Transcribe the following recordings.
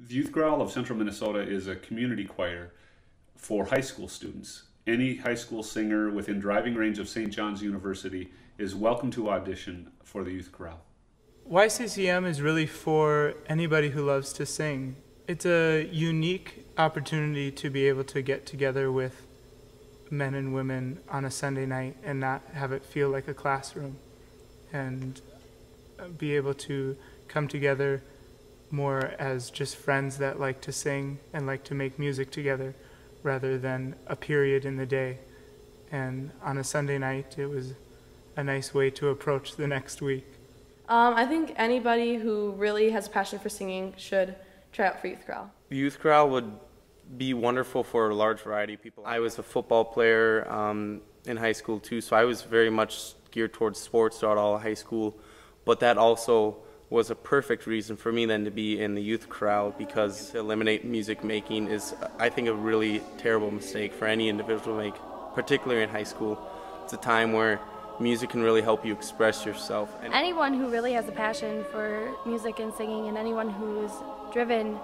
The Youth Chorale of Central Minnesota is a community choir for high school students. Any high school singer within driving range of St. John's University is welcome to audition for the Youth Chorale. YCCM is really for anybody who loves to sing. It's a unique opportunity to be able to get together with men and women on a Sunday night and not have it feel like a classroom, and be able to come together more as just friends that like to sing and like to make music together rather than a period in the day. And on a Sunday night, it was a nice way to approach the next week. I think anybody who really has a passion for singing should try out for Youth Chorale. The Youth Chorale would be wonderful for a large variety of people. I was a football player in high school too, so I was very much geared towards sports throughout all of high school, but that also was a perfect reason for me then to be in the Youth Chorale, because to eliminate music making is, I think, a really terrible mistake for any individual to make, particularly in high school. It's a time where music can really help you express yourself. And anyone who really has a passion for music and singing, and anyone who's driven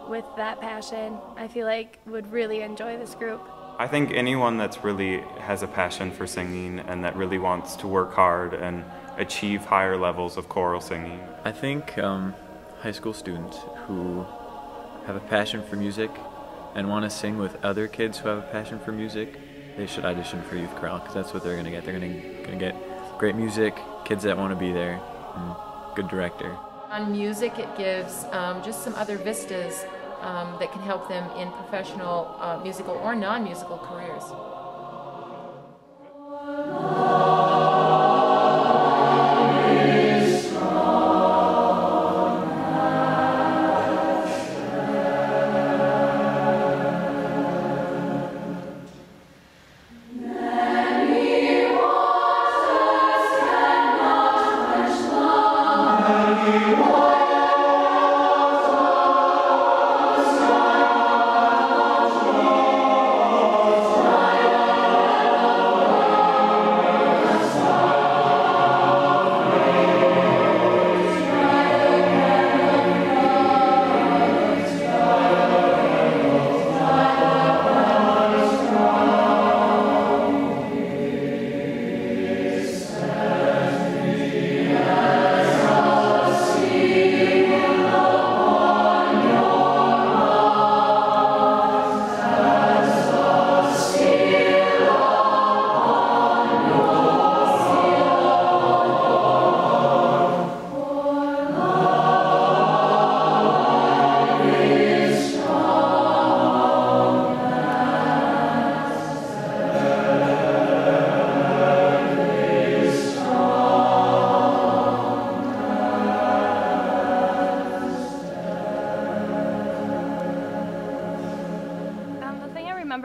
with that passion, I feel like would really enjoy this group. I think anyone that's really has a passion for singing and that really wants to work hard and achieve higher levels of choral singing. I think high school students who have a passion for music and want to sing with other kids who have a passion for music, they should audition for Youth Chorale, because that's what they're going to get. They're going to get great music, kids that want to be there, and good director. On music, it gives just some other vistas that can help them in professional musical or non-musical careers.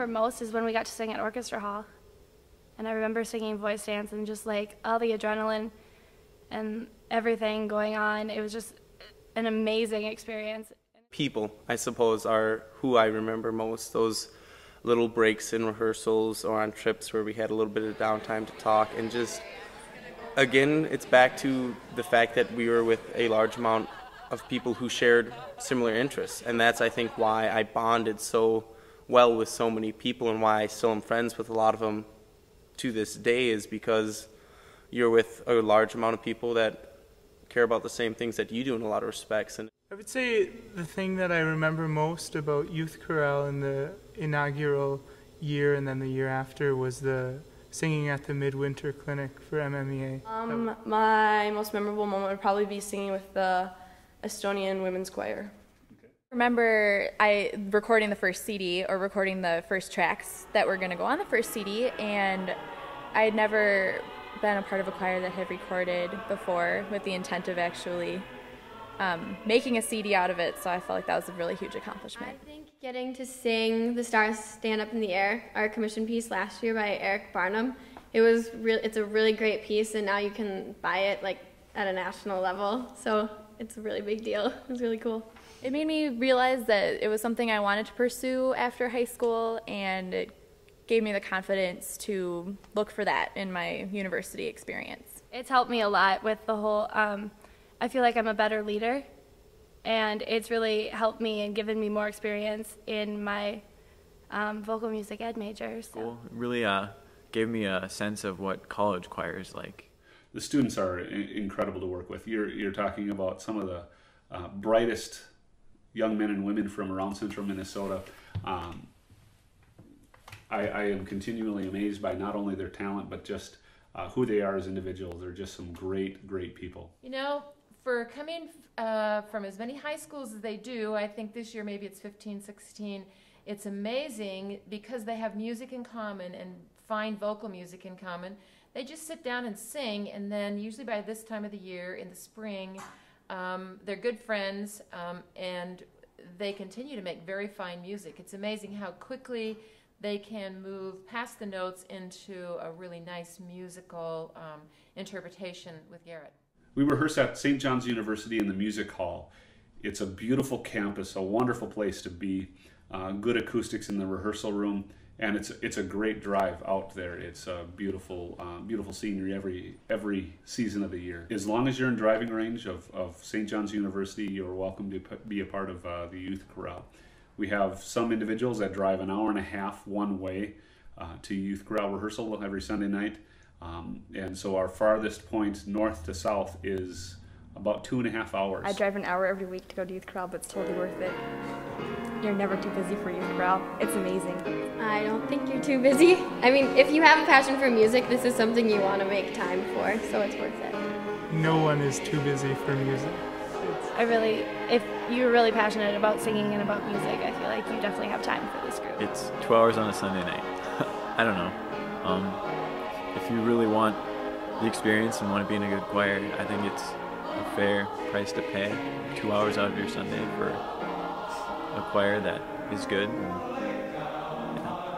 Most is when we got to sing at Orchestra Hall, and I remember singing voice dance and just like all the adrenaline and everything going on. It was just an amazing experience. People, I suppose, are who I remember most. Those little breaks in rehearsals or on trips where we had a little bit of downtime to talk, and just, again, it's back to the fact that we were with a large amount of people who shared similar interests, and that's, I think, why I bonded so well with so many people, and why I still am friends with a lot of them to this day, is because you're with a large amount of people that care about the same things that you do in a lot of respects. And I would say the thing that I remember most about Youth Chorale in the inaugural year and then the year after was the singing at the midwinter clinic for MMEA. My most memorable moment would probably be singing with the Estonian Women's Choir. I remember recording the first CD, or recording the first tracks that were going to go on the first CD, and I had never been a part of a choir that had recorded before with the intent of actually making a CD out of it, so I felt like that was a really huge accomplishment. I think getting to sing The Stars Stand Up in the Air, our commission piece last year by Eric Barnum, it's a really great piece, and now you can buy it like at a national level, so it's a really big deal. It was really cool. It made me realize that it was something I wanted to pursue after high school, and it gave me the confidence to look for that in my university experience. It's helped me a lot with the whole, I feel like I'm a better leader and it's really helped me and given me more experience in my vocal music ed major. So. Cool. It really gave me a sense of what college choir is like. The students are incredible to work with. You're talking about some of the brightest young men and women from around central Minnesota. I am continually amazed by not only their talent, but just who they are as individuals. They're just some great, great people. You know, for coming from as many high schools as they do, I think this year maybe it's 15, 16, it's amazing because they have music in common and fine vocal music in common. They just sit down and sing, and then usually by this time of the year, in the spring, they're good friends, and they continue to make very fine music. It's amazing how quickly they can move past the notes into a really nice musical interpretation with Garrett. We rehearse at St. John's University in the music hall. It's a beautiful campus, a wonderful place to be, good acoustics in the rehearsal room, and it's a great drive out there. It's a beautiful beautiful scenery every season of the year. As long as you're in driving range of St. John's University, you're welcome to be a part of the youth chorale. We have some individuals that drive an hour and a half one way to youth chorale rehearsal every Sunday night. And so our farthest point north to south is about 2.5 hours. I drive an hour every week to go to youth chorale, but it's totally worth it. You're never too busy for youth chorale. It's amazing. I don't think you're too busy. I mean, if you have a passion for music, this is something you want to make time for, so it's worth it. No one is too busy for music. If you're really passionate about singing and about music, I feel like you definitely have time for this group. It's 2 hours on a Sunday night. I don't know. If you really want the experience and want to be in a good choir, I think it's a fair price to pay. 2 hours out of your Sunday for a choir that is good.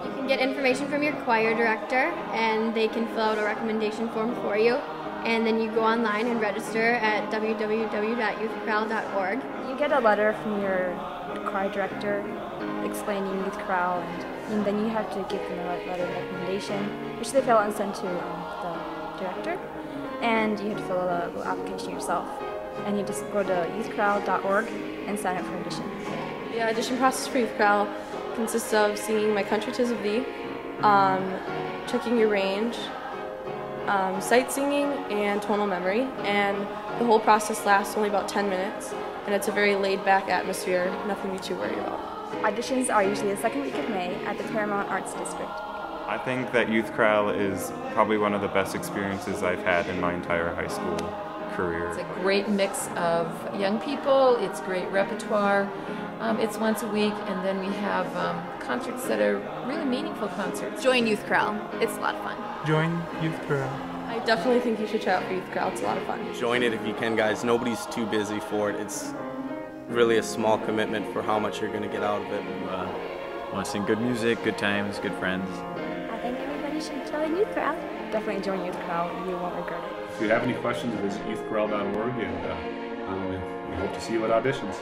You can get information from your choir director, and they can fill out a recommendation form for you. And then you go online and register at www.youthchorale.org. You get a letter from your choir director explaining youth chorale, and then you have to give them a letter of recommendation, which they fill out and send to the director. And you have to fill out a little application yourself. And you just go to youthchorale.org and sign up for audition. The audition process for youth chorale consists of singing My Country 'Tis of Thee, checking your range, sight singing, and tonal memory, and the whole process lasts only about 10 minutes, and it's a very laid-back atmosphere, nothing to be too worried about. Auditions are usually the second week of May at the Paramount Arts District. I think that youth chorale is probably one of the best experiences I've had in my entire high school career. It's a great mix of young people, it's great repertoire, it's once a week, and then we have concerts that are really meaningful concerts. Join youth chorale. It's a lot of fun. Join youth chorale. I definitely think you should try out for youth chorale. It's a lot of fun. Join it if you can, guys. Nobody's too busy for it. It's really a small commitment for how much you're going to get out of it. Want to sing good music, good times, good friends. I think everybody should join youth chorale. Definitely join youth chorale. You won't regret it. If you have any questions, visit youthchorale.org, and we hope to see you at auditions.